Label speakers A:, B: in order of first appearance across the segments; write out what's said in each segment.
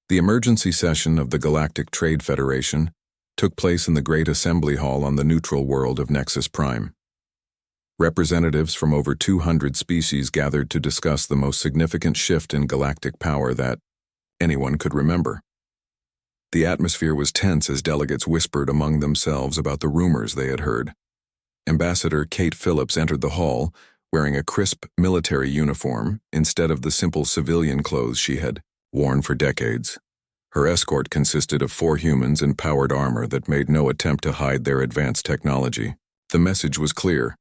A: The emergency session of the Galactic Trade Federation took place in the Great Assembly Hall on the neutral world of Nexus Prime. Representatives from over 200 species gathered to discuss the most significant shift in galactic power that anyone could remember. The atmosphere was tense as delegates whispered among themselves about the rumors they had heard. Ambassador Kate Phillips entered the hall, wearing a crisp military uniform instead of the simple civilian clothes she had worn for decades. Her escort consisted of 4 humans in powered armor that made no attempt to hide their advanced technology. The message was clear.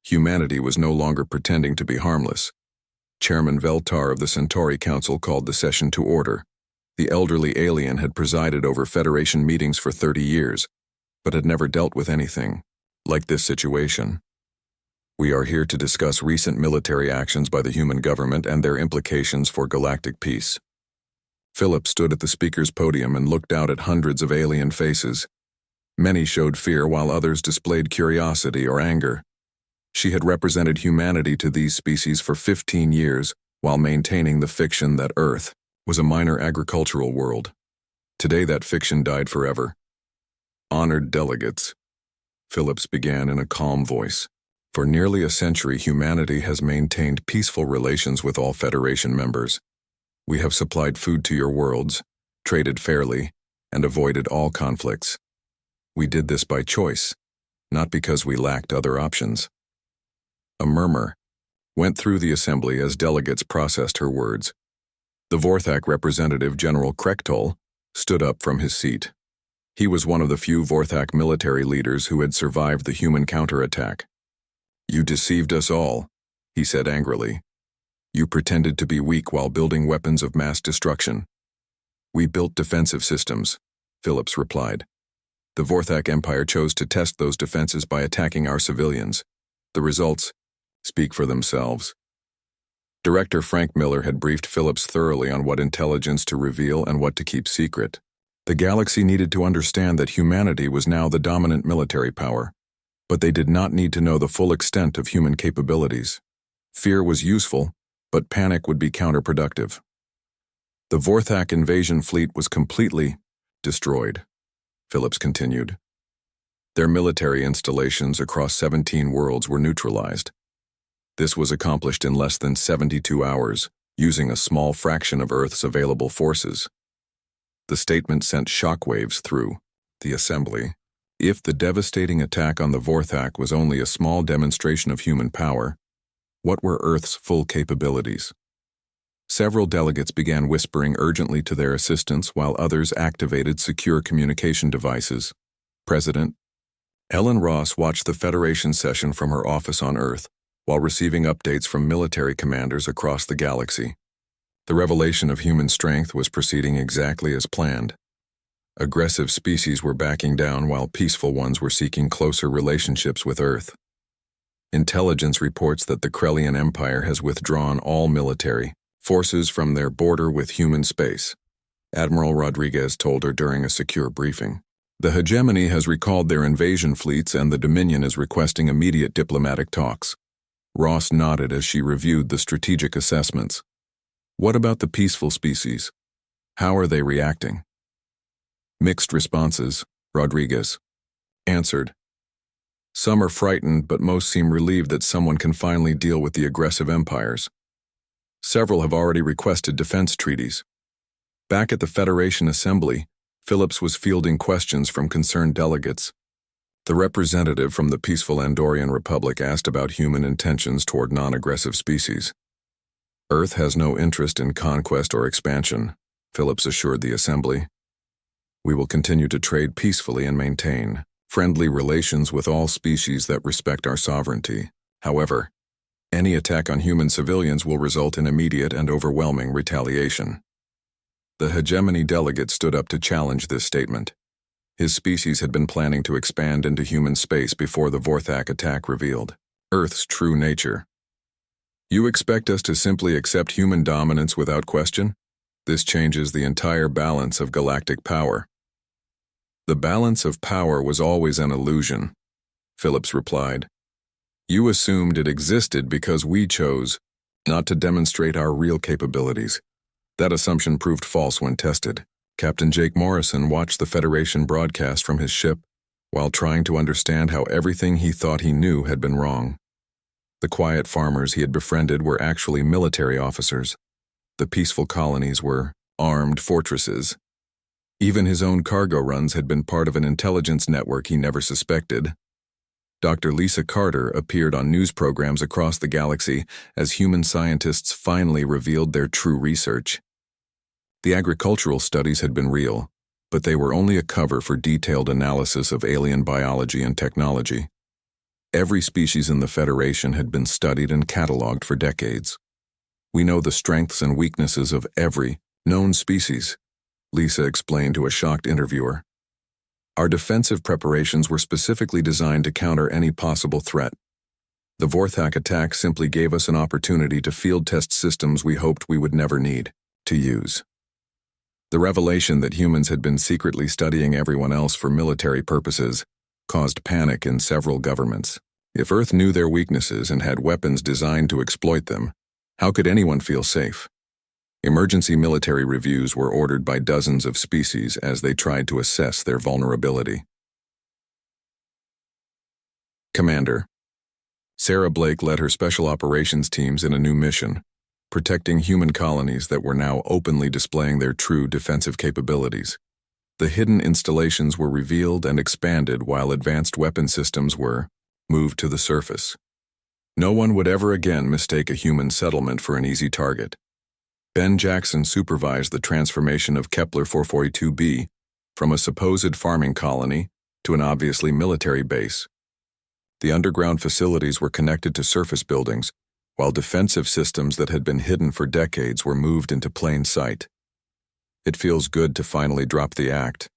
A: Humanity was no longer pretending to be harmless. Chairman Veltar of the Centauri Council called the session to order. The elderly alien had presided over Federation meetings for 30 years, but had never dealt with anything like this situation. We are here to discuss recent military actions by the human government and their implications for galactic peace. Philip stood at the speaker's podium and looked out at hundreds of alien faces. Many showed fear while others displayed curiosity or anger. She had represented humanity to these species for 15 years while maintaining the fiction that Earth was a minor agricultural world. Today that fiction died forever. Honored delegates, Phillips began in a calm voice. For nearly a century, humanity has maintained peaceful relations with all Federation members. We have supplied food to your worlds, traded fairly, and avoided all conflicts. We did this by choice, not because we lacked other options. A murmur went through the assembly as delegates processed her words. The Vorac representative, General Krektol, stood up from his seat. He was one of the few Vorac military leaders who had survived the human counterattack. "You deceived us all," he said angrily. "You pretended to be weak while building weapons of mass destruction." "We built defensive systems," Phillips replied. "The Vorac Empire chose to test those defenses by attacking our civilians. The results speak for themselves." Director Frank Miller had briefed Phillips thoroughly on what intelligence to reveal and what to keep secret. The galaxy needed to understand that humanity was now the dominant military power, but they did not need to know the full extent of human capabilities. Fear was useful, but panic would be counterproductive. The Vorac invasion fleet was completely destroyed, Phillips continued. Their military installations across 17 worlds were neutralized. This was accomplished in less than 72 hours, using a small fraction of Earth's available forces. The statement sent shockwaves through the assembly. If the devastating attack on the Vorac was only a small demonstration of human power, what were Earth's full capabilities? Several delegates began whispering urgently to their assistants while others activated secure communication devices. President Ellen Ross watched the Federation session from her office on Earth while receiving updates from military commanders across the galaxy. The revelation of human strength was proceeding exactly as planned. Aggressive species were backing down while peaceful ones were seeking closer relationships with Earth. Intelligence reports that the Krellian Empire has withdrawn all military forces from their border with human space, Admiral Rodriguez told her during a secure briefing. The hegemony has recalled their invasion fleets and the Dominion is requesting immediate diplomatic talks. Ross nodded as she reviewed the strategic assessments. What about the peaceful species? How are they reacting? Mixed responses, Rodriguez answered. Some are frightened, but most seem relieved that someone can finally deal with the aggressive empires. Several have already requested defense treaties. Back at the Federation Assembly, Phillips was fielding questions from concerned delegates. The representative from the peaceful Andorian Republic asked about human intentions toward non-aggressive species. Earth has no interest in conquest or expansion, Phillips assured the Assembly. We will continue to trade peacefully and maintain friendly relations with all species that respect our sovereignty. However, any attack on human civilians will result in immediate and overwhelming retaliation. The hegemony delegate stood up to challenge this statement. His species had been planning to expand into human space before the Vorac attack revealed Earth's true nature. You expect us to simply accept human dominance without question? This changes the entire balance of galactic power. The balance of power was always an illusion, Phillips replied. You assumed it existed because we chose not to demonstrate our real capabilities. That assumption proved false when tested. Captain Jake Morrison watched the Federation broadcast from his ship while trying to understand how everything he thought he knew had been wrong. The quiet farmers he had befriended were actually military officers. The peaceful colonies were armed fortresses. Even his own cargo runs had been part of an intelligence network he never suspected. Dr. Lisa Carter appeared on news programs across the galaxy as human scientists finally revealed their true research. The agricultural studies had been real, but they were only a cover for detailed analysis of alien biology and technology. Every species in the Federation had been studied and cataloged for decades. We know the strengths and weaknesses of every known species, Lisa explained to a shocked interviewer. Our defensive preparations were specifically designed to counter any possible threat. The Vorac attack simply gave us an opportunity to field test systems we hoped we would never need to use. The revelation that humans had been secretly studying everyone else for military purposes caused panic in several governments. If Earth knew their weaknesses and had weapons designed to exploit them, how could anyone feel safe? Emergency military reviews were ordered by dozens of species as they tried to assess their vulnerability. Commander. Sarah Blake led her special operations teams in a new mission, protecting human colonies that were now openly displaying their true defensive capabilities. The hidden installations were revealed and expanded while advanced weapon systems were moved to the surface. No one would ever again mistake a human settlement for an easy target. Ben Jackson supervised the transformation of Kepler 442b from a supposed farming colony to an obviously military base. The underground facilities were connected to surface buildings, while defensive systems that had been hidden for decades were moved into plain sight. It feels good to finally drop the act,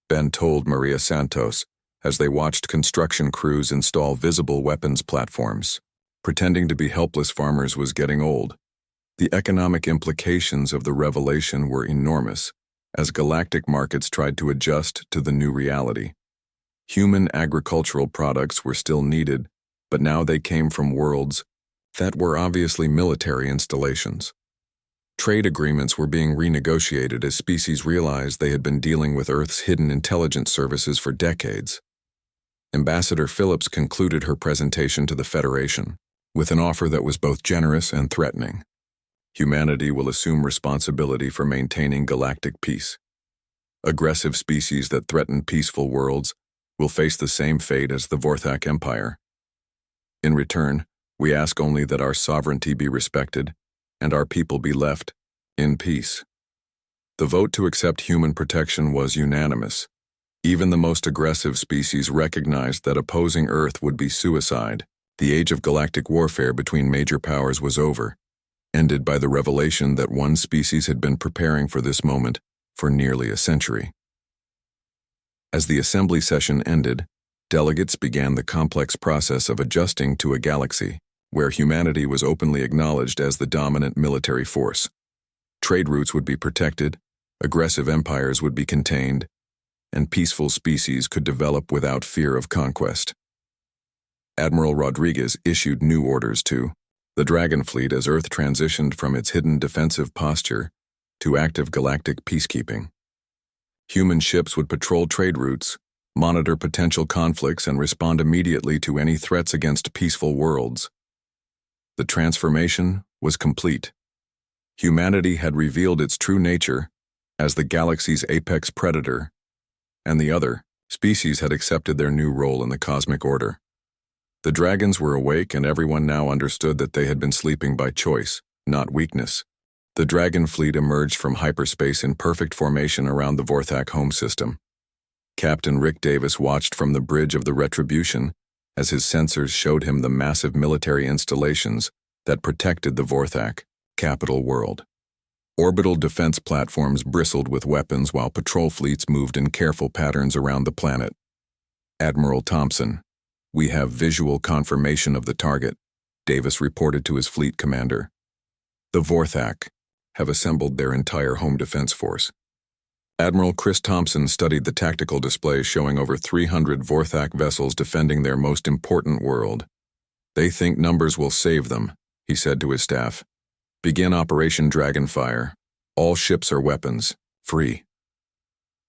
A: Ben told Maria Santos as they watched construction crews install visible weapons platforms. Pretending to be helpless farmers was getting old. The economic implications of the revelation were enormous, as galactic markets tried to adjust to the new reality. Human agricultural products were still needed, but now they came from worlds that were obviously military installations. Trade agreements were being renegotiated as species realized they had been dealing with Earth's hidden intelligence services for decades. Ambassador Phillips concluded her presentation to the Federation with an offer that was both generous and threatening. Humanity will assume responsibility for maintaining galactic peace. Aggressive species that threaten peaceful worlds will face the same fate as the Vorac Empire. In return, we ask only that our sovereignty be respected and our people be left in peace. The vote to accept human protection was unanimous. Even the most aggressive species recognized that opposing Earth would be suicide. The age of galactic warfare between major powers was over, ended by the revelation that one species had been preparing for this moment for nearly a century. As the assembly session ended, delegates began the complex process of adjusting to a galaxy where humanity was openly acknowledged as the dominant military force. Trade routes would be protected, aggressive empires would be contained, and peaceful species could develop without fear of conquest. Admiral Rodriguez issued new orders to the Dragon Fleet as Earth transitioned from its hidden defensive posture to active galactic peacekeeping. Human ships would patrol trade routes, monitor potential conflicts, and respond immediately to any threats against peaceful worlds. The transformation was complete. Humanity had revealed its true nature as the galaxy's apex predator, and the other species had accepted their new role in the cosmic order. The dragons were awake, and everyone now understood that they had been sleeping by choice, not weakness. The Dragon Fleet emerged from hyperspace in perfect formation around the Vorac home system. Captain Rick Davis watched from the bridge of the Retribution as his sensors showed him the massive military installations that protected the Vorac capital world. Orbital defense platforms bristled with weapons while patrol fleets moved in careful patterns around the planet. Admiral Thompson, "We have visual confirmation of the target," Davis reported to his fleet commander. "The Vorac have assembled their entire home defense force." Admiral Chris Thompson studied the tactical display showing over 300 Vorac vessels defending their most important world. "They think numbers will save them," he said to his staff. "Begin Operation Dragonfire. All ships are weapons. Free.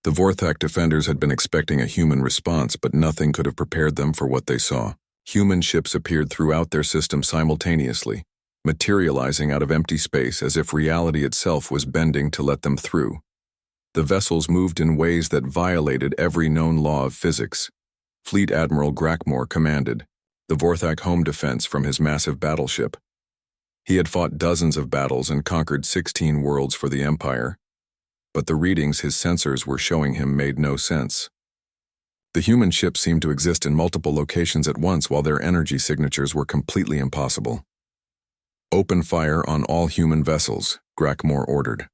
A: The Vorthak defenders had been expecting a human response, but nothing could have prepared them for what they saw. Human ships appeared throughout their system simultaneously, materializing out of empty space as if reality itself was bending to let them through. The vessels moved in ways that violated every known law of physics. Fleet Admiral Grackmore commanded the Vorthak home defense from his massive battleship. He had fought dozens of battles and conquered 16 worlds for the Empire, but the readings his sensors were showing him made no sense. The human ships seemed to exist in multiple locations at once while their energy signatures were completely impossible. Open fire on all human vessels, Grackmore ordered.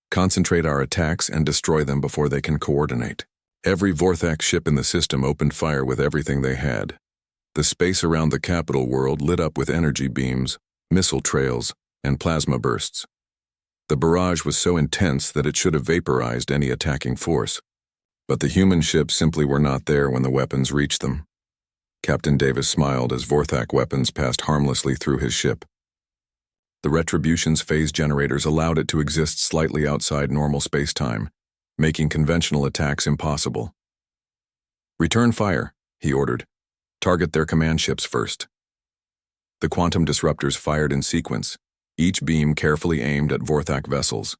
A: Concentrate our attacks and destroy them before they can coordinate. Every Vorthak ship in the system opened fire with everything they had. The space around the capital world lit up with energy beams, missile trails, and plasma bursts. The barrage was so intense that it should have vaporized any attacking force. But the human ships simply were not there when the weapons reached them. Captain Davis smiled as Vorthak weapons passed harmlessly through his ship. The Retribution's phase generators allowed it to exist slightly outside normal space-time, making conventional attacks impossible. Return fire, he ordered. Target their command ships first. The quantum disruptors fired in sequence, each beam carefully aimed at Vorthak vessels.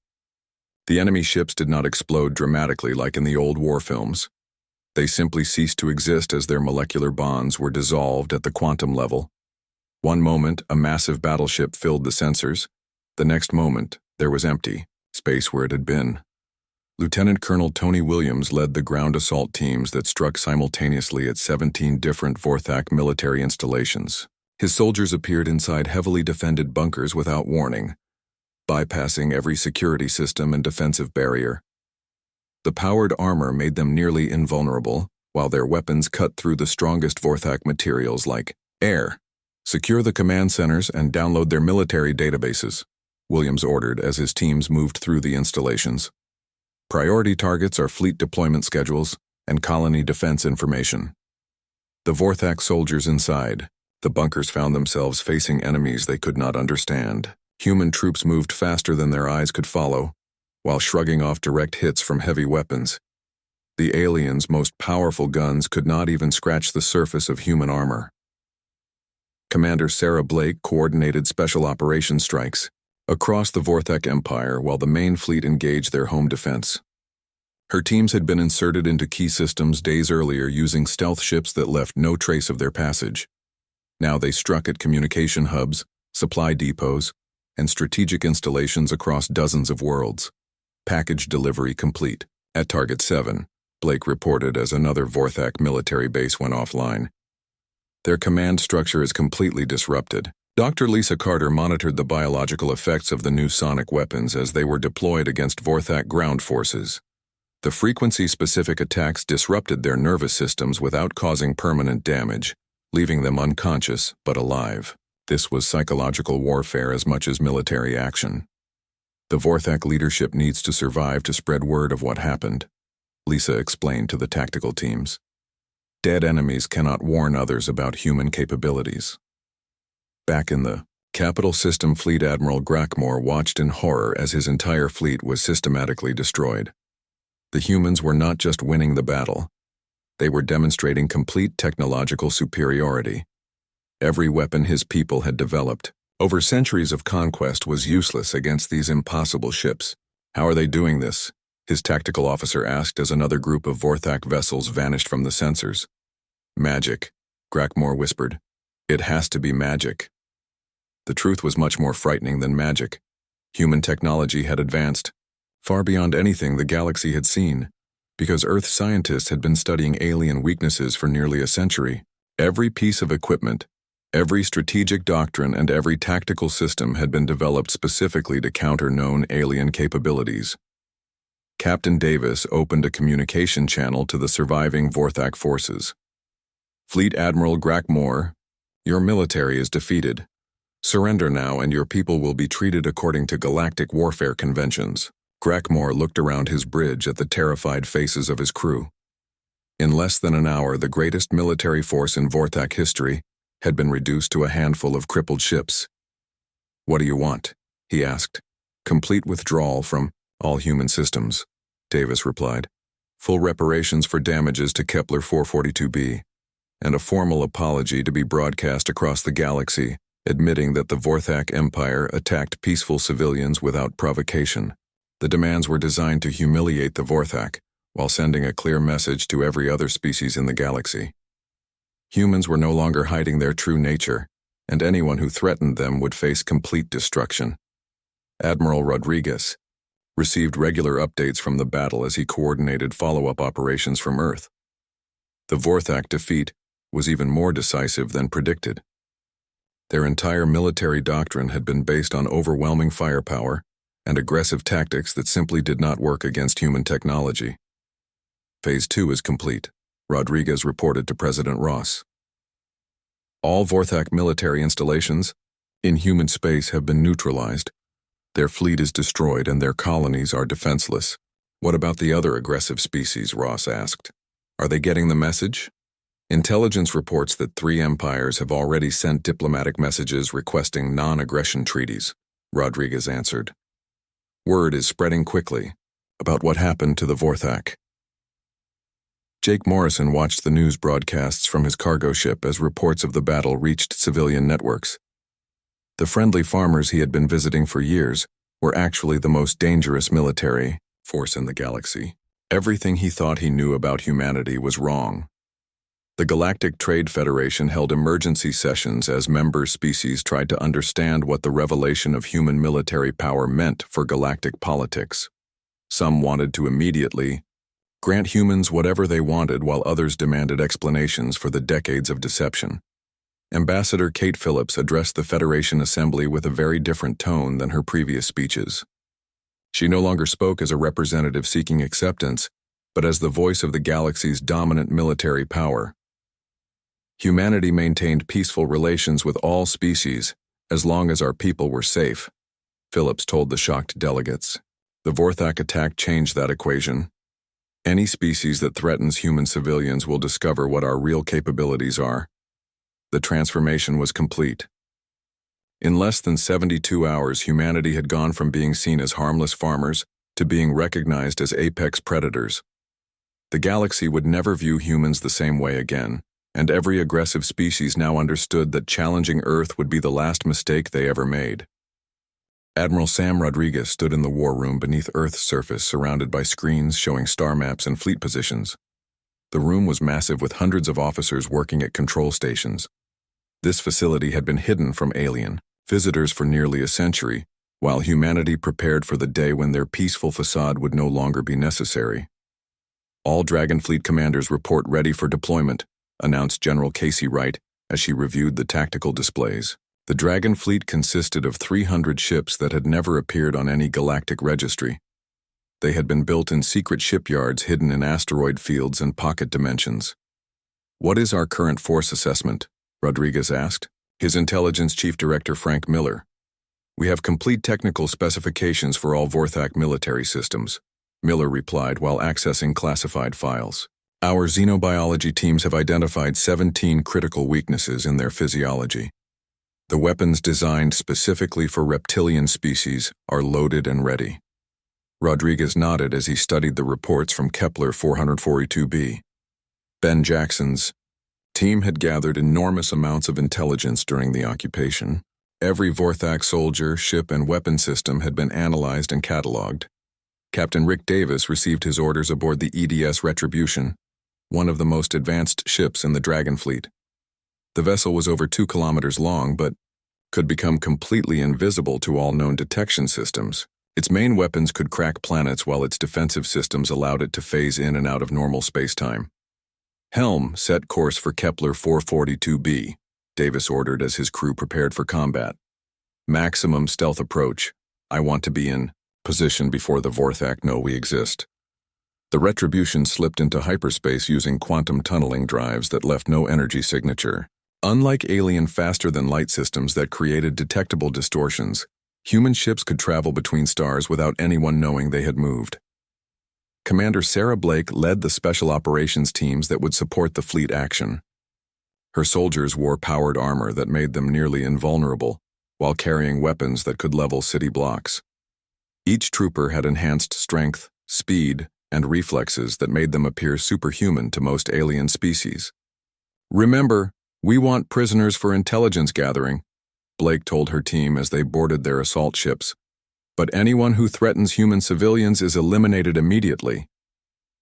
A: The enemy ships did not explode dramatically like in the old war films. They simply ceased to exist as their molecular bonds were dissolved at the quantum level. One moment, a massive battleship filled the sensors. The next moment, there was empty space where it had been. Lieutenant Colonel Tony Williams led the ground assault teams that struck simultaneously at 17 different Vorthak military installations. His soldiers appeared inside heavily defended bunkers without warning, bypassing every security system and defensive barrier. The powered armor made them nearly invulnerable, while their weapons cut through the strongest Vorthak materials like air. Secure the command centers and download their military databases, Williams ordered as his teams moved through the installations. Priority targets are fleet deployment schedules and colony defense information. The Vorthak soldiers inside the bunkers found themselves facing enemies they could not understand. Human troops moved faster than their eyes could follow, while shrugging off direct hits from heavy weapons. The aliens' most powerful guns could not even scratch the surface of human armor. Commander Sarah Blake coordinated special operations strikes across the Vorthak Empire while the main fleet engaged their home defense. Her teams had been inserted into key systems days earlier using stealth ships that left no trace of their passage. Now they struck at communication hubs, supply depots, and strategic installations across dozens of worlds. Package delivery complete. At Target 7, Blake reported as another Vorthak military base went offline. Their command structure is completely disrupted. Dr. Lisa Carter monitored the biological effects of the new sonic weapons as they were deployed against Vorthak ground forces. The frequency-specific attacks disrupted their nervous systems without causing permanent damage, leaving them unconscious but alive. This was psychological warfare as much as military action. The Vorthak leadership needs to survive to spread word of what happened, Lisa explained to the tactical teams. Dead enemies cannot warn others about human capabilities. Back in the Capital System, Fleet Admiral Grackmore watched in horror as his entire fleet was systematically destroyed. The humans were not just winning the battle. They were demonstrating complete technological superiority. Every weapon his people had developed over centuries of conquest was useless against these impossible ships. How are they doing this? His tactical officer asked as another group of Vorthak vessels vanished from the sensors. Magic, Grackmore whispered. It has to be magic. The truth was much more frightening than magic. Human technology had advanced, far beyond anything the galaxy had seen, because Earth scientists had been studying alien weaknesses for nearly a century. Every piece of equipment, every strategic doctrine, and every tactical system had been developed specifically to counter known alien capabilities. Captain Davis opened a communication channel to the surviving Vorthak forces. Fleet Admiral Grackmore, your military is defeated. Surrender now and your people will be treated according to galactic warfare conventions. Grackmore looked around his bridge at the terrified faces of his crew. In less than an hour, the greatest military force in Vorthak history had been reduced to a handful of crippled ships. What do you want? He asked. Complete withdrawal from all human systems, Davis replied. Full reparations for damages to Kepler 442b, and a formal apology to be broadcast across the galaxy, admitting that the Vorac Empire attacked peaceful civilians without provocation. The demands were designed to humiliate the Vorac, while sending a clear message to every other species in the galaxy. Humans were no longer hiding their true nature, and anyone who threatened them would face complete destruction. Admiral Rodriguez received regular updates from the battle as he coordinated follow-up operations from Earth. The Vorac defeat was even more decisive than predicted. Their entire military doctrine had been based on overwhelming firepower and aggressive tactics that simply did not work against human technology. Phase 2 is complete, Rodriguez reported to President Ross. All Vorac military installations in human space have been neutralized. Their fleet is destroyed and their colonies are defenseless. What about the other aggressive species? Ross asked. Are they getting the message? Intelligence reports that 3 empires have already sent diplomatic messages requesting non-aggression treaties, Rodriguez answered. Word is spreading quickly about what happened to the Vorac. Jake Morrison watched the news broadcasts from his cargo ship as reports of the battle reached civilian networks. The friendly farmers he had been visiting for years were actually the most dangerous military force in the galaxy. Everything he thought he knew about humanity was wrong. The Galactic Trade Federation held emergency sessions as member species tried to understand what the revelation of human military power meant for galactic politics. Some wanted to immediately grant humans whatever they wanted, while others demanded explanations for the decades of deception. Ambassador Kate Phillips addressed the Federation Assembly with a very different tone than her previous speeches. She no longer spoke as a representative seeking acceptance, but as the voice of the galaxy's dominant military power. Humanity maintained peaceful relations with all species as long as our people were safe, Phillips told the shocked delegates. The Vorac attack changed that equation. Any species that threatens human civilians will discover what our real capabilities are. The transformation was complete. In less than 72 hours, humanity had gone from being seen as harmless farmers to being recognized as apex predators. The galaxy would never view humans the same way again, and every aggressive species now understood that challenging Earth would be the last mistake they ever made. Admiral Sam Rodriguez stood in the war room beneath Earth's surface, surrounded by screens showing star maps and fleet positions. The room was massive, with hundreds of officers working at control stations. This facility had been hidden from alien visitors for nearly a century, while humanity prepared for the day when their peaceful facade would no longer be necessary. All Dragon Fleet commanders report ready for deployment, announced General Casey Wright as she reviewed the tactical displays. The Dragon Fleet consisted of 300 ships that had never appeared on any galactic registry. They had been built in secret shipyards hidden in asteroid fields and pocket dimensions. What is our current force assessment? Rodriguez asked. His intelligence chief director, Frank Miller. We have complete technical specifications for all Vorac military systems, Miller replied while accessing classified files. Our xenobiology teams have identified 17 critical weaknesses in their physiology. The weapons designed specifically for reptilian species are loaded and ready. Rodriguez nodded as he studied the reports from Kepler 442b. Ben Jackson's team had gathered enormous amounts of intelligence during the occupation. Every Vorac soldier, ship, and weapon system had been analyzed and cataloged. Captain Rick Davis received his orders aboard the EDS Retribution, one of the most advanced ships in the Dragon Fleet. The vessel was over 2 kilometers long, but could become completely invisible to all known detection systems. Its main weapons could crack planets, while its defensive systems allowed it to phase in and out of normal spacetime. Helm set course for Kepler 442b, Davis ordered as his crew prepared for combat. Maximum stealth approach. I want to be in position before the Vorac know we exist. The Retribution slipped into hyperspace using quantum tunneling drives that left no energy signature. Unlike alien faster-than-light systems that created detectable distortions, human ships could travel between stars without anyone knowing they had moved. Commander Sarah Blake led the special operations teams that would support the fleet action. Her soldiers wore powered armor that made them nearly invulnerable, while carrying weapons that could level city blocks. Each trooper had enhanced strength, speed, and reflexes that made them appear superhuman to most alien species. "Remember, we want prisoners for intelligence gathering," Blake told her team as they boarded their assault ships. "But anyone who threatens human civilians is eliminated immediately."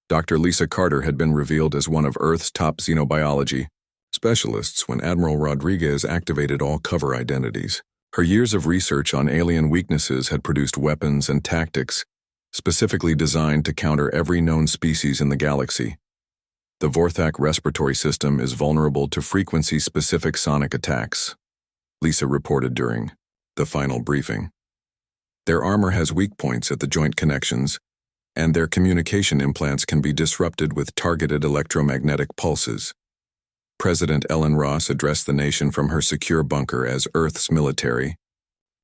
A: Dr. Lisa Carter had been revealed as one of Earth's top xenobiology specialists when Admiral Rodriguez activated all cover identities. Her years of research on alien weaknesses had produced weapons and tactics specifically designed to counter every known species in the galaxy. The Vorac respiratory system is vulnerable to frequency-specific sonic attacks, Lisa reported during the final briefing. Their armor has weak points at the joint connections, and their communication implants can be disrupted with targeted electromagnetic pulses. President Ellen Ross addressed the nation from her secure bunker as Earth's military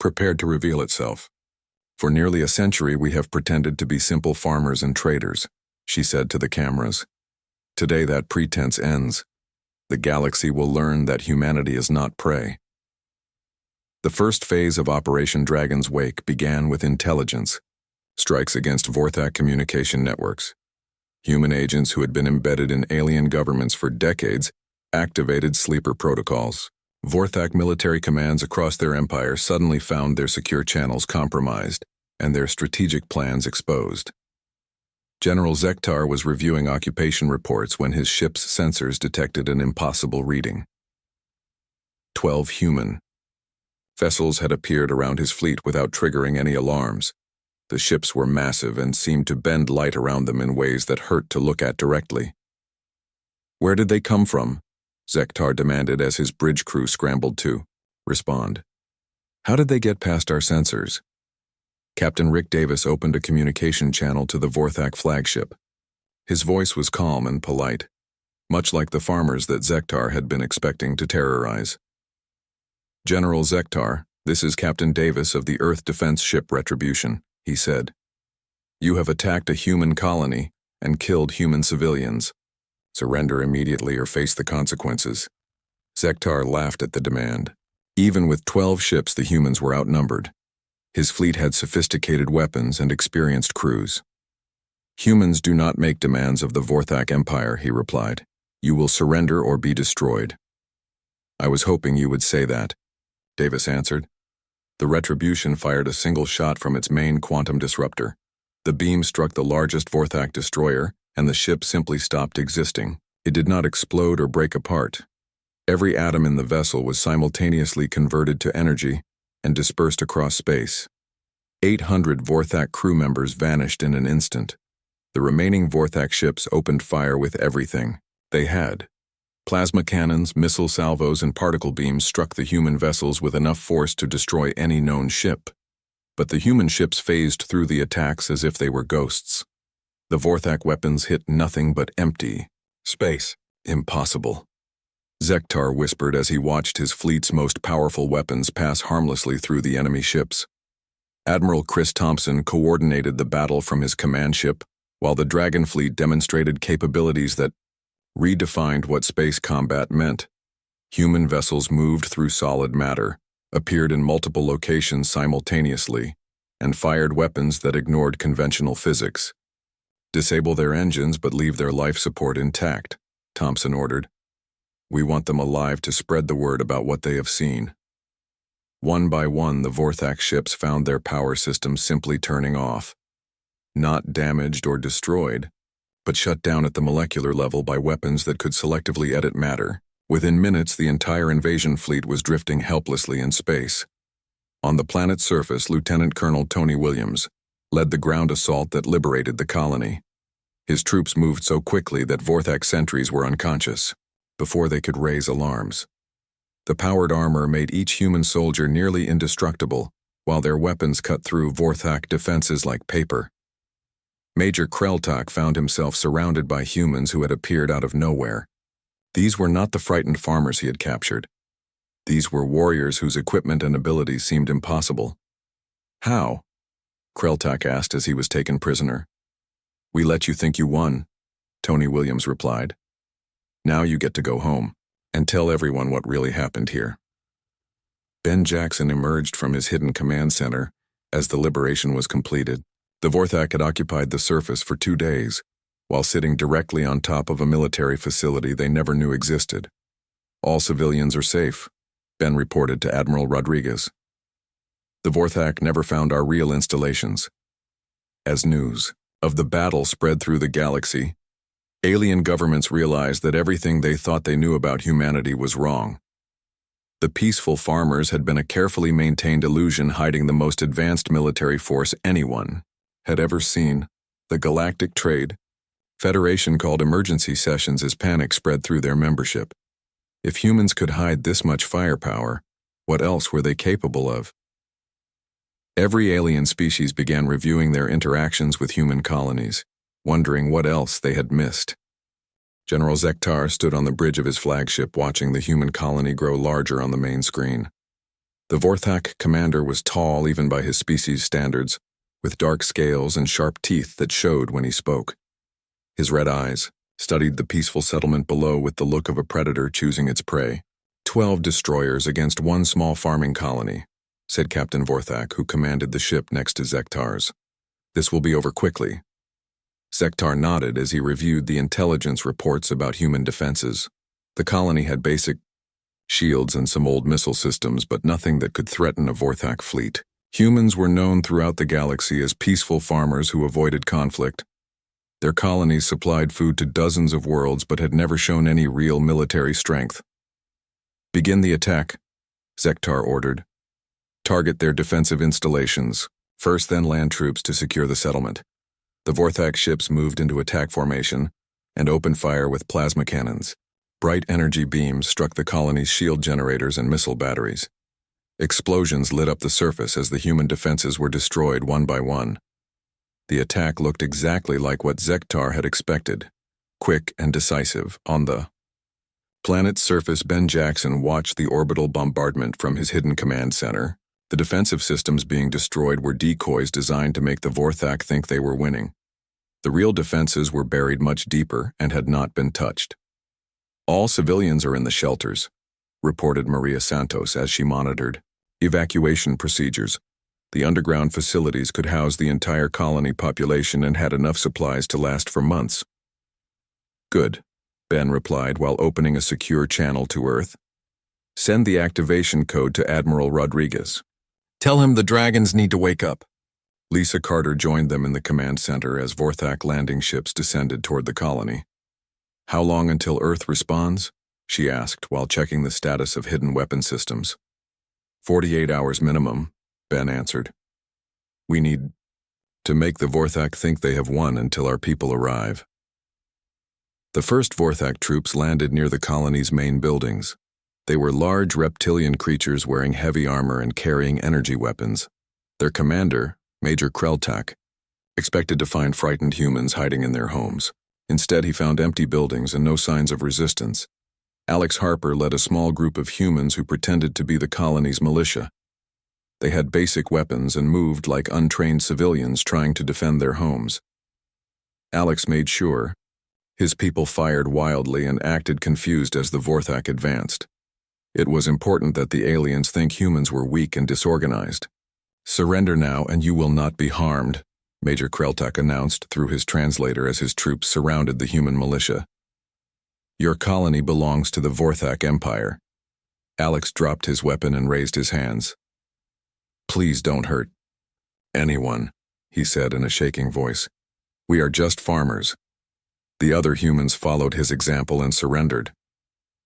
A: prepared to reveal itself. "For nearly a century we have pretended to be simple farmers and traders," she said to the cameras. "Today that pretense ends. The galaxy will learn that humanity is not prey." The first phase of Operation Dragon's Wake began with intelligence strikes against Vorac communication networks. Human agents who had been embedded in alien governments for decades activated sleeper protocols. Vorac military commands across their empire suddenly found their secure channels compromised and their strategic plans exposed. General Zektar was reviewing occupation reports when his ship's sensors detected an impossible reading. 12 human vessels had appeared around his fleet without triggering any alarms. The ships were massive and seemed to bend light around them in ways that hurt to look at directly. "Where did they come from?" Zektar demanded as his bridge crew scrambled to respond. "How did they get past our sensors?" Captain Rick Davis opened a communication channel to the Vorac flagship. His voice was calm and polite, much like the farmers that Zektar had been expecting to terrorize. "General Zektar, this is Captain Davis of the Earth Defense Ship Retribution," he said. "You have attacked a human colony and killed human civilians. Surrender immediately or face the consequences." Zektar laughed at the demand. Even with 12 ships, the humans were outnumbered. His fleet had sophisticated weapons and experienced crews. "Humans do not make demands of the Vorac Empire," he replied. "You will surrender or be destroyed." "I was hoping you would say that," Davis answered. The Retribution fired a single shot from its main quantum disruptor. The beam struck the largest Vorac destroyer, and the ship simply stopped existing. It did not explode or break apart. Every atom in the vessel was simultaneously converted to energy and dispersed across space. 800 Vorac crew members vanished in an instant. The remaining Vorac ships opened fire with everything they had. Plasma cannons, missile salvos, and particle beams struck the human vessels with enough force to destroy any known ship. But the human ships phased through the attacks as if they were ghosts. The Vorac weapons hit nothing but empty space. "Impossible," Zektar whispered as he watched his fleet's most powerful weapons pass harmlessly through the enemy ships. Admiral Chris Thompson coordinated the battle from his command ship, while the Dragon fleet demonstrated capabilities that redefined what space combat meant. Human vessels moved through solid matter, appeared in multiple locations simultaneously, and fired weapons that ignored conventional physics. "Disable their engines but leave their life support intact," Thompson ordered. "We want them alive to spread the word about what they have seen." One by one, the Vorac ships found their power systems simply turning off. Not damaged or destroyed, but shut down at the molecular level by weapons that could selectively edit matter. Within minutes, the entire invasion fleet was drifting helplessly in space. On the planet's surface, Lieutenant Colonel Tony Williams led the ground assault that liberated the colony. His troops moved so quickly that Vorac sentries were unconscious before they could raise alarms. The powered armor made each human soldier nearly indestructible, while their weapons cut through Vorac defenses like paper. Major Kreltak found himself surrounded by humans who had appeared out of nowhere. These were not the frightened farmers he had captured. These were warriors whose equipment and abilities seemed impossible. "How?" Kreltak asked as he was taken prisoner. "We let you think you won," Tony Williams replied. "Now you get to go home and tell everyone what really happened here." Ben Jackson emerged from his hidden command center As the liberation was completed, the Vorthak had occupied the surface for 2 days, while sitting directly on top of a military facility they never knew existed. All civilians are safe, Ben reported to Admiral Rodriguez. The Vorthak never found our real installations. As news of the battle spread through the galaxy, alien governments realized that everything they thought they knew about humanity was wrong. The peaceful farmers had been a carefully maintained illusion hiding the most advanced military force anyone had ever seen. The Galactic Trade Federation called emergency sessions as panic spread through their membership. If humans could hide this much firepower, what else were they capable of? Every alien species began reviewing their interactions with human colonies, wondering what else they had missed. General Zektar stood on the bridge of his flagship watching the human colony grow larger on the main screen. The Vorthak commander was tall even by his species' standards, with dark scales and sharp teeth that showed when he spoke. His red eyes studied the peaceful settlement below with the look of a predator choosing its prey. 12 destroyers against 1 small farming colony, said Captain Vorthak, who commanded the ship next to Zektar's. This will be over quickly. Zektar nodded as he reviewed the intelligence reports about human defenses. The colony had basic shields and some old missile systems, but nothing that could threaten a Vorthak fleet. Humans were known throughout the galaxy as peaceful farmers who avoided conflict. Their colonies supplied food to dozens of worlds but had never shown any real military strength. Begin the attack, Zektar ordered. Target their defensive installations, first then land troops to secure the settlement. The Vorthak ships moved into attack formation and opened fire with plasma cannons. Bright energy beams struck the colony's shield generators and missile batteries. Explosions lit up the surface as the human defenses were destroyed one by one. The attack looked exactly like what Zektar had expected, quick and decisive. On the planet's surface, Ben Jackson watched the orbital bombardment from his hidden command center. The defensive systems being destroyed were decoys designed to make the Vorthak think they were winning. The real defenses were buried much deeper and had not been touched. All civilians are in the shelters, reported Maria Santos as she monitored evacuation procedures. The underground facilities could house the entire colony population and had enough supplies to last for months. Good, Ben replied while opening a secure channel to Earth. Send the activation code to Admiral Rodriguez. Tell him the dragons need to wake up. Lisa Carter joined them in the command center as Vorthak landing ships descended toward the colony. How long until Earth responds? She asked while checking the status of hidden weapon systems. 48 hours minimum, Ben answered. We need to make the Vorthak think they have won until our people arrive. The first Vorthak troops landed near the colony's main buildings. They were large reptilian creatures wearing heavy armor and carrying energy weapons. Their commander, Major Kreltak, expected to find frightened humans hiding in their homes. Instead, he found empty buildings and no signs of resistance. Alex Harper led a small group of humans who pretended to be the colony's militia. They had basic weapons and moved like untrained civilians trying to defend their homes. Alex made sure his people fired wildly and acted confused as the Vorthak advanced. It was important that the aliens think humans were weak and disorganized. Surrender now and you will not be harmed, Major Kreltak announced through his translator as his troops surrounded the human militia. Your colony belongs to the Vorthak Empire. Alex dropped his weapon and raised his hands. Please don't hurt anyone, he said in a shaking voice. We are just farmers. The other humans followed his example and surrendered.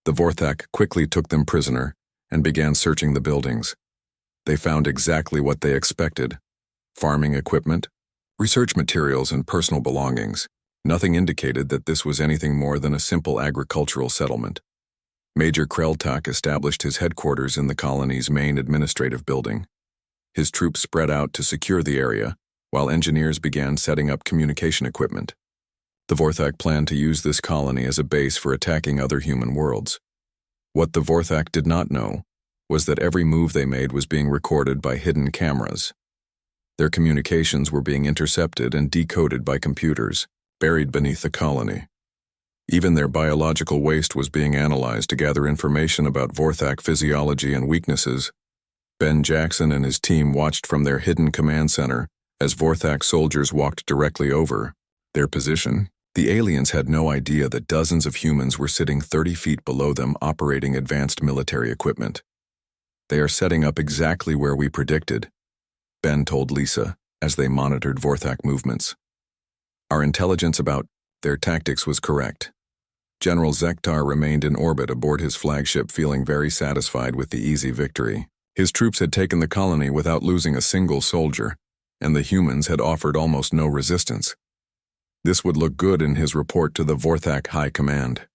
A: The Vorthak quickly took them prisoner and began searching the buildings. They found exactly what they expected: farming equipment, research materials, and personal belongings. Nothing indicated that this was anything more than a simple agricultural settlement. Major Kreltak established his headquarters in the colony's main administrative building. His troops spread out to secure the area, while engineers began setting up communication equipment. The Vorthak planned to use this colony as a base for attacking other human worlds. What the Vorthak did not know was that every move they made was being recorded by hidden cameras. Their communications were being intercepted and decoded by computers, buried beneath the colony. Even their biological waste was being analyzed to gather information about Vorthak physiology and weaknesses. Ben Jackson and his team watched from their hidden command center as Vorthak soldiers walked directly over their position. The aliens had no idea that dozens of humans were sitting 30 feet below them operating advanced military equipment. "They are setting up exactly where we predicted," Ben told Lisa as they monitored Vorthak movements. "Our intelligence about their tactics was correct." General Zektar remained in orbit aboard his flagship, feeling very satisfied with the easy victory. His troops had taken the colony without losing a single soldier, and the humans had offered almost no resistance. This would look good in his report to the Vorthak High Command.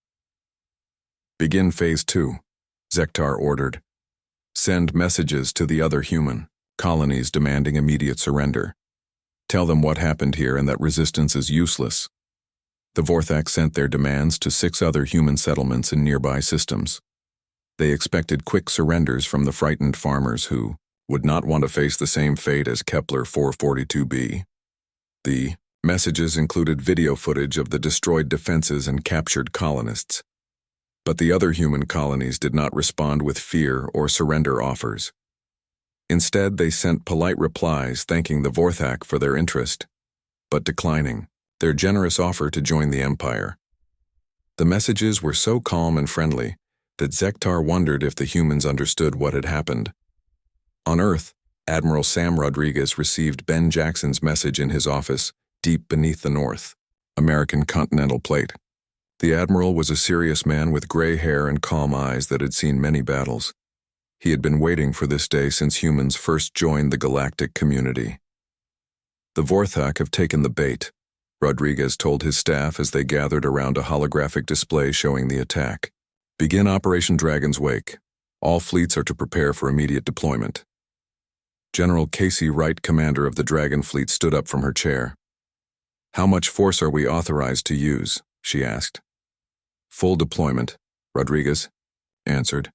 A: "Begin Phase 2, Zektar ordered. "Send messages to the other human colonies demanding immediate surrender. Tell them what happened here and that resistance is useless." The Vorthak sent their demands to 6 other human settlements in nearby systems. They expected quick surrenders from the frightened farmers who would not want to face the same fate as Kepler 442b. The messages included video footage of the destroyed defenses and captured colonists. But the other human colonies did not respond with fear or surrender offers. Instead, they sent polite replies thanking the Vorthak for their interest, but declining their generous offer to join the Empire. The messages were so calm and friendly that Zektar wondered if the humans understood what had happened. On Earth, Admiral Sam Rodriguez received Ben Jackson's message in his office, deep beneath the North American continental plate. The Admiral was a serious man with gray hair and calm eyes that had seen many battles. He had been waiting for this day since humans first joined the galactic community. "The Vorthak have taken the bait," Rodriguez told his staff as they gathered around a holographic display showing the attack. "Begin Operation Dragon's Wake. All fleets are to prepare for immediate deployment." General Casey Wright, commander of the Dragon Fleet, stood up from her chair. "How much force are we authorized to use?" she asked. "Full deployment," Rodriguez answered.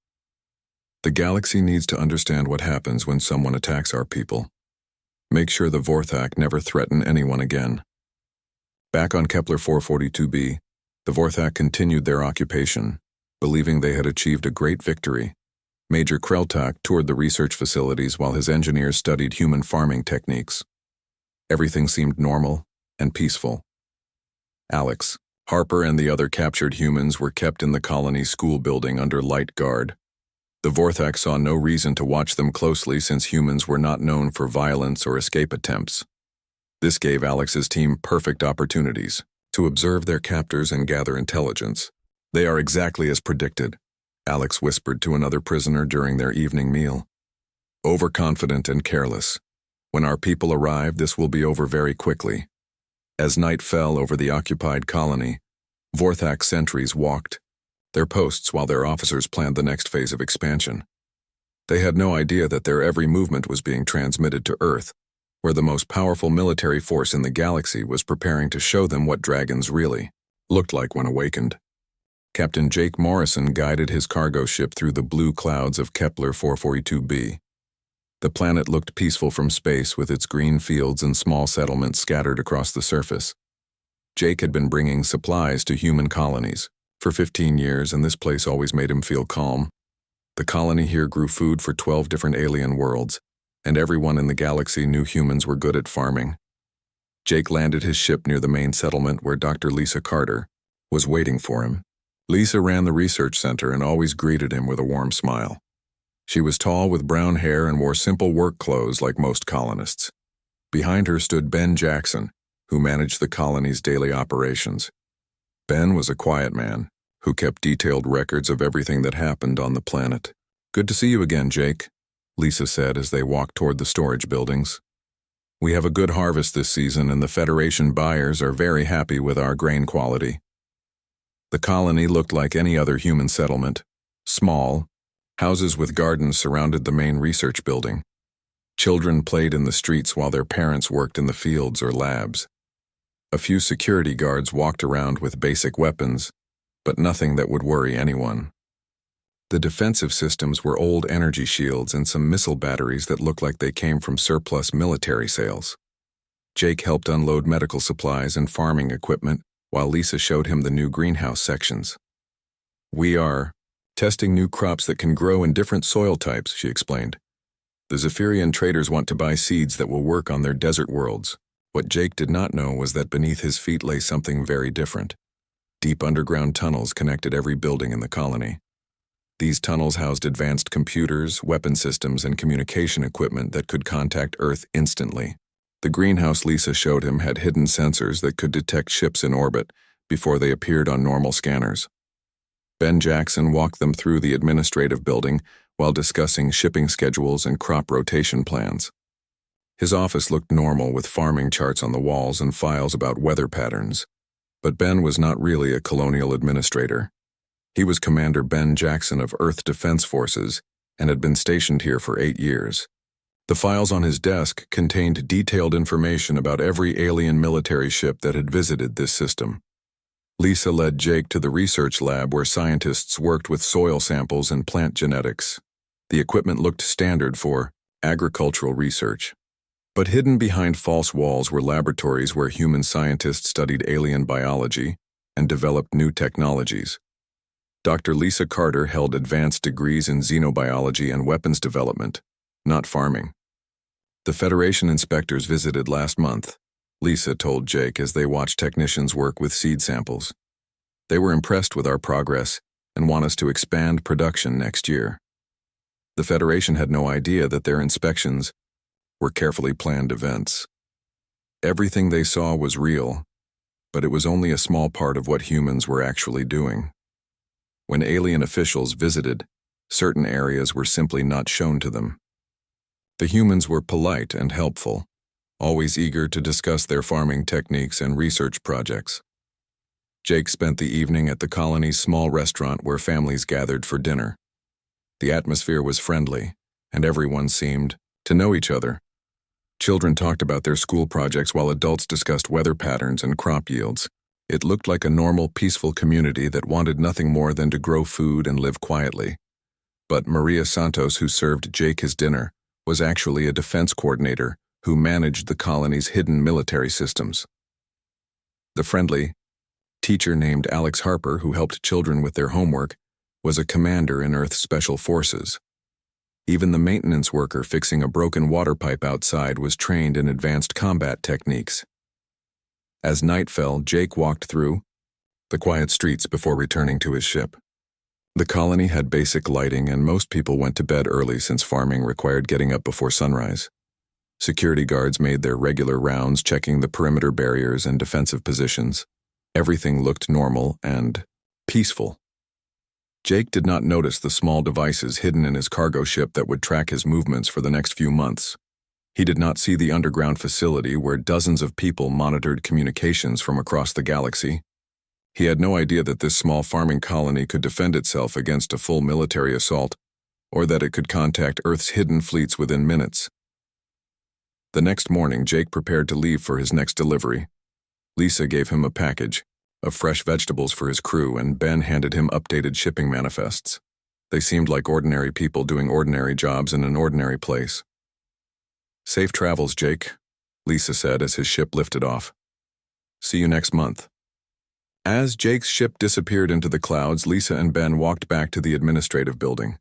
A: "The galaxy needs to understand what happens when someone attacks our people. Make sure the Vorthak never threaten anyone again." Back on Kepler 442b, the Vorthak continued their occupation, believing they had achieved a great victory. Major Kreltak toured the research facilities while his engineers studied human farming techniques. Everything seemed normal and peaceful. Alex, Harper, and the other captured humans were kept in the colony school building under light guard. The Vorthak saw no reason to watch them closely since humans were not known for violence or escape attempts. This gave Alex's team perfect opportunities to observe their captors and gather intelligence. "They are exactly as predicted," Alex whispered to another prisoner during their evening meal. "Overconfident and careless. When our people arrive, this will be over very quickly." As night fell over the occupied colony, Vorthak sentries walked their posts while their officers planned the next phase of expansion. They had no idea that their every movement was being transmitted to Earth, where the most powerful military force in the galaxy was preparing to show them what dragons really looked like when awakened. Captain Jake Morrison guided his cargo ship through the blue clouds of Kepler 442b. The planet looked peaceful from space with its green fields and small settlements scattered across the surface. Jake had been bringing supplies to human colonies for 15 years, and this place always made him feel calm. The colony here grew food for 12 different alien worlds, and everyone in the galaxy knew humans were good at farming. Jake landed his ship near the main settlement where Dr. Lisa Carter was waiting for him. Lisa ran the research center and always greeted him with a warm smile. She was tall with brown hair and wore simple work clothes like most colonists. Behind her stood Ben Jackson, who managed the colony's daily operations. Ben was a quiet man who kept detailed records of everything that happened on the planet. "Good to see you again, Jake," Lisa said as they walked toward the storage buildings. "We have a good harvest this season, and the Federation buyers are very happy with our grain quality." The colony looked like any other human settlement. Small, houses with gardens surrounded the main research building. Children played in the streets while their parents worked in the fields or labs. A few security guards walked around with basic weapons, but nothing that would worry anyone. The defensive systems were old energy shields and some missile batteries that looked like they came from surplus military sales. Jake helped unload medical supplies and farming equipment while Lisa showed him the new greenhouse sections. "We are testing new crops that can grow in different soil types," she explained. The Zephyrian traders want to buy seeds that will work on their desert worlds. What Jake did not know was that beneath his feet lay something very different. Deep underground tunnels connected every building in the colony. These tunnels housed advanced computers, weapon systems, and communication equipment that could contact Earth instantly. The greenhouse Lisa showed him had hidden sensors that could detect ships in orbit before they appeared on normal scanners. Ben Jackson walked them through the administrative building while discussing shipping schedules and crop rotation plans. His office looked normal with farming charts on the walls and files about weather patterns. But Ben was not really a colonial administrator. He was Commander Ben Jackson of Earth Defense Forces and had been stationed here for 8 years. The files on his desk contained detailed information about every alien military ship that had visited this system. Lisa led Jake to the research lab where scientists worked with soil samples and plant genetics. The equipment looked standard for agricultural research. But hidden behind false walls were laboratories where human scientists studied alien biology and developed new technologies. Dr. Lisa Carter held advanced degrees in xenobiology and weapons development, not farming. The Federation inspectors visited last month, Lisa told Jake as they watched technicians work with seed samples. They were impressed with our progress and want us to expand production next year. The Federation had no idea that their inspections were carefully planned events. Everything they saw was real, but it was only a small part of what humans were actually doing. When alien officials visited, certain areas were simply not shown to them. The humans were polite and helpful, always eager to discuss their farming techniques and research projects. Jake spent the evening at the colony's small restaurant where families gathered for dinner. The atmosphere was friendly, and everyone seemed to know each other. Children talked about their school projects while adults discussed weather patterns and crop yields. It looked like a normal, peaceful community that wanted nothing more than to grow food and live quietly. But Maria Santos, who served Jake his dinner, was actually a defense coordinator who managed the colony's hidden military systems. The friendly teacher named Alex Harper, who helped children with their homework, was a commander in Earth's Special Forces. Even the maintenance worker fixing a broken water pipe outside was trained in advanced combat techniques. As night fell, Jake walked through the quiet streets before returning to his ship. The colony had basic lighting and most people went to bed early since farming required getting up before sunrise. Security guards made their regular rounds checking the perimeter barriers and defensive positions. Everything looked normal and peaceful. Jake did not notice the small devices hidden in his cargo ship that would track his movements for the next few months. He did not see the underground facility where dozens of people monitored communications from across the galaxy. He had no idea that this small farming colony could defend itself against a full military assault, or that it could contact Earth's hidden fleets within minutes. The next morning, Jake prepared to leave for his next delivery. Lisa gave him a package of fresh vegetables for his crew, and Ben handed him updated shipping manifests. They seemed like ordinary people doing ordinary jobs in an ordinary place. "Safe travels, Jake," Lisa said as his ship lifted off. "See you next month." As Jake's ship disappeared into the clouds, Lisa and Ben walked back to the administrative building.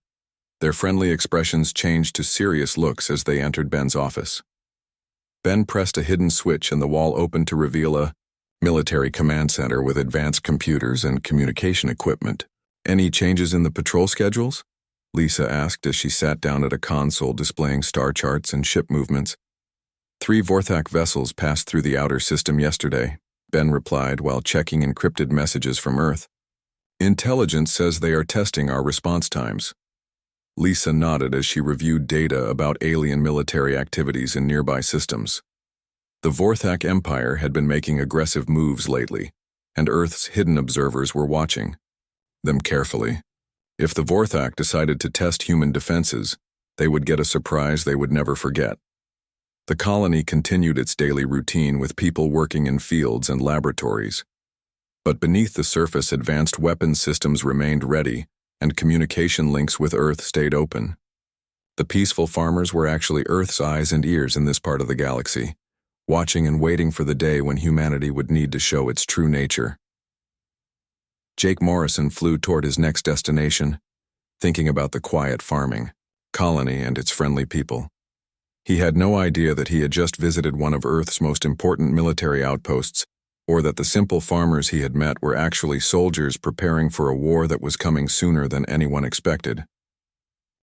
A: Their friendly expressions changed to serious looks as they entered Ben's office. Ben pressed a hidden switch and the wall opened to reveal a military command center with advanced computers and communication equipment. "Any changes in the patrol schedules?" Lisa asked as she sat down at a console displaying star charts and ship movements. "3 Vorac vessels passed through the outer system yesterday," Ben replied while checking encrypted messages from Earth. "Intelligence says they are testing our response times." Lisa nodded as she reviewed data about alien military activities in nearby systems. The Vorac Empire had been making aggressive moves lately, and Earth's hidden observers were watching them carefully. If the Vorac decided to test human defenses, they would get a surprise they would never forget. The colony continued its daily routine with people working in fields and laboratories. But beneath the surface, advanced weapons systems remained ready, and communication links with Earth stayed open. The peaceful farmers were actually Earth's eyes and ears in this part of the galaxy, watching and waiting for the day when humanity would need to show its true nature. Jake Morrison flew toward his next destination, thinking about the quiet farming colony and its friendly people. He had no idea that he had just visited one of Earth's most important military outposts, or that the simple farmers he had met were actually soldiers preparing for a war that was coming sooner than anyone expected.